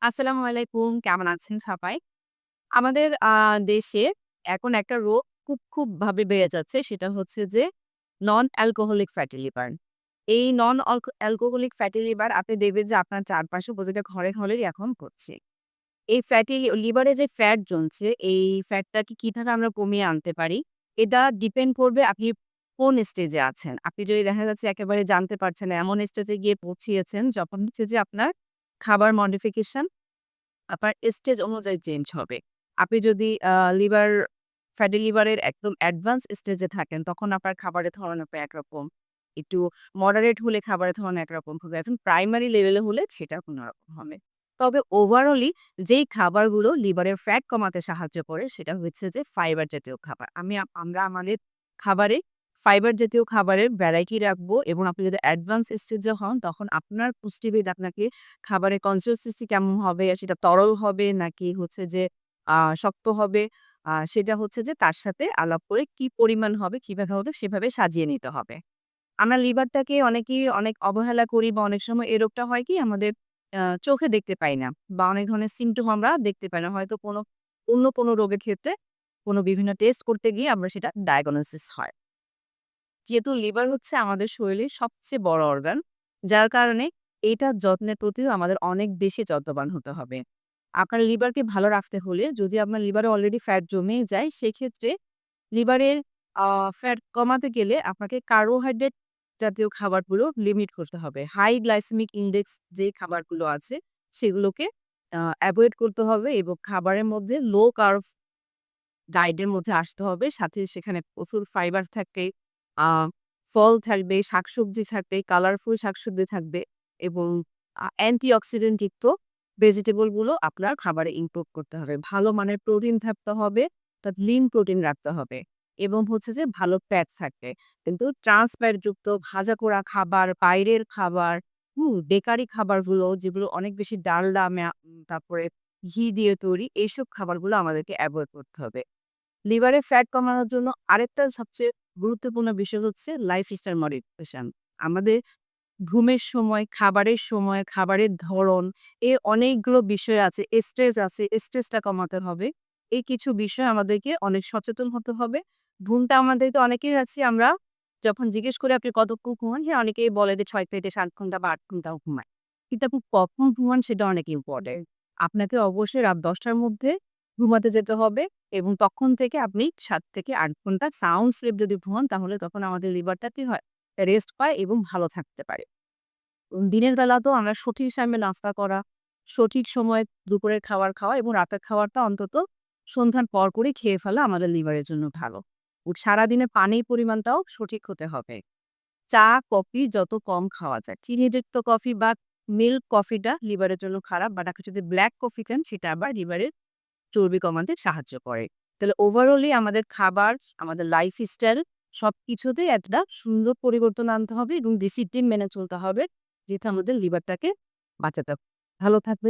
আসসালামু আলাইকুম। কেমন আছেন সবাই? আমাদের দেশে এখন একটা রোগ খুব ভাবে বেড়ে যাচ্ছে। সেটা হচ্ছে যে নন অ্যালকোহলিক ফ্যাটি লিভার। এই নন অ্যালকোহলিক ফ্যাটি লিভার আপনি দেখবেন যে আপনার চারপাশে প্রতিটা ঘরে এখন হচ্ছে। এই ফ্যাটি লিভারে যে ফ্যাট জমছে, এই ফ্যাটটাকে কিভাবে আমরা কমিয়ে আনতে পারি? এটা ডিপেন্ড করবে আপনি কোন স্টেজে আছেন। আপনি যদি দেখা যাচ্ছে একেবারে জানতে পারছেন না, এমন স্টেজে গিয়ে পৌঁছিয়েছেন যখন হচ্ছে যে আপনার খাবার মডিফিকেশন আপনার স্টেজ অনুযায়ী চেঞ্জ হবে। আপনি যদি লিভার ফ্যাটি লিভারের একদম অ্যাডভান্স স্টেজে থাকেন, তখন আপনার খাবারের ধরন হবে একরকম। একটু মডারেট হলে খাবারের ধরন একরকম হবে। এখন প্রাইমারি লেভেলে হলে সেটা অন্যরকম হবে। তবে ওভারঅলি যেই খাবারগুলো লিভারের ফ্যাট কমাতে সাহায্য করে, সেটা হচ্ছে যে ফাইবার জাতীয় খাবার। আমরা আমাদের খাবারে ফাইবার জাতীয় খাবারের ভ্যারাইটি রাখবো এবং আপনি যদি অ্যাডভান্স স্টেজে হন, তখন আপনার পুষ্টিবিদ আপনাকে খাবারের কনসিস্টেন্সি কেমন হবে? সেটা তরল হবে নাকি হচ্ছে যে শক্ত হবে? সেটা হচ্ছে যে তার সাথে আলাপ করে কি পরিমাণ হবে, কিভাবে হবে সেভাবে সাজিয়ে নিতে হবে। আমরা লিভারটাকে অনেকেই অনেক অবহেলা করি বা অনেক সময় এই রোগটা হয় কি আমাদের চোখে দেখতে পাই না বা অনেক ধরনের সিম্পটম আমরা দেখতে পাই না। হয়তো অন্য কোনো রোগের ক্ষেত্রে বিভিন্ন টেস্ট করতে গিয়ে আমরা সেটা ডায়াগনোসিস হয়। যেহেতু লিভার হচ্ছে আমাদের শরীরের সবচেয়ে বড় অর্গান, যার কারণে এইটার যত্নের প্রতিও আমাদের অনেক বেশি যত্নবান হতে হবে। আপনার লিভারকে ভালো রাখতে হলে যদি আপনার লিভারে অলরেডি ফ্যাট জমে যায়, সেক্ষেত্রে লিভারের ফ্যাট কমাতে গেলে আপনাকে কার্বোহাইড্রেট জাতীয় খাবারগুলো লিমিট করতে হবে। হাই গ্লাইসেমিক ইনডেক্স যে খাবারগুলো আছে, সেগুলোকে এভয়েড করতে হবে এবং খাবারের মধ্যে লো কার্ব ডায়েটের মধ্যে আসতে হবে। সাথে সেখানে প্রচুর ফাইবার থাকবে, আ ফল থাকবে, শাকসবজি থাকবে, কালারফুল শাকসবজি থাকবে এবং অ্যান্টিঅক্সিডেন্ট যুক্ত ভেজিটেবল গুলো আপনার খাবারে ইনক্লুড করতে হবে। ভালো মানের প্রোটিন থাকতে হবে, অর্থাৎ লিন প্রোটিন রাখতে হবে এবং হচ্ছে যে ভালো ফ্যাট থাকবে। কিন্তু ট্রান্স ফ্যাট যুক্ত ভাজা পোড়া খাবার, বাইরের খাবার, বেকারি খাবারগুলো যেগুলো অনেক বেশি ডালডা, তারপরে ঘি দিয়ে তৈরি, এইসব খাবারগুলো আমাদেরকে এভয়েড করতে হবে। লিভারে ফ্যাট কমানোর জন্য আরেকটা সবচেয়ে গুরুত্বপূর্ণ বিষয় হচ্ছে লাইফস্টাইল মডিফিকেশন। আমাদের ঘুমের সময়, খাবারের সময়, খাবারের ধরন, অনেকগুলো বিষয় আছে। স্ট্রেস আছে, স্ট্রেসটা কমাতে হবে। এই কিছু বিষয় আমাদেরকে অনেক সচেতন হতে হবে। ঘুমটা আমাদেরকে অনেকেই আছে আমরা যখন জিজ্ঞেস করি আপনি কতক্ষণ ঘুমান? হ্যাঁ, অনেকেই বলে যে ৬ থেকে ৭ ঘন্টা বা ৮ ঘন্টাও ঘুমায়। কিন্তু আপনি কখন ঘুমান সেটা অনেক ইম্পোর্টেন্ট। আপনাকে অবশ্যই রাত ১০ টার মধ্যে ঘুমাতে যেতে হবে এবং তখন থেকে আপনি ৭ থেকে ৮ ঘন্টা সাউন্ড স্লিপ যদি ঘুমান তাহলে তখন আমাদের লিভারটা কি হয়? রেস্ট পায় এবং ভালো থাকতে পারে। দিনের বেলাতেও আমরা সঠিক টাইমে নাস্তা করা, সঠিক সময়ে দুপুরের খাবার খাওয়া এবং রাতের খাবারটা অন্তত সন্ধ্যার পর করে খেয়ে ফেলা আমাদের লিভারের জন্য ভালো। সারাদিনে পানির পরিমাণটাও সঠিক হতে হবে। চা, কফি যত কম খাওয়া যায়। চিনিযুক্ত কফি বা মিল্ক কফিটা লিভারের জন্য খারাপ। বাট আপনি যদি ব্লাক কফি খান সেটা আবার লিভারের চর্বি কমাতে সাহায্য করে। তাহলে ওভারঅলি আমাদের খাবার, আমাদের লাইফস্টাইল সবকিছুতেই একটা সুন্দর পরিবর্তন আনতে হবে এবং ডিসিপ্লিন মেনে চলতে হবে, যেটা আমাদের লিভারটাকে বাঁচাতে ভালো থাকবে।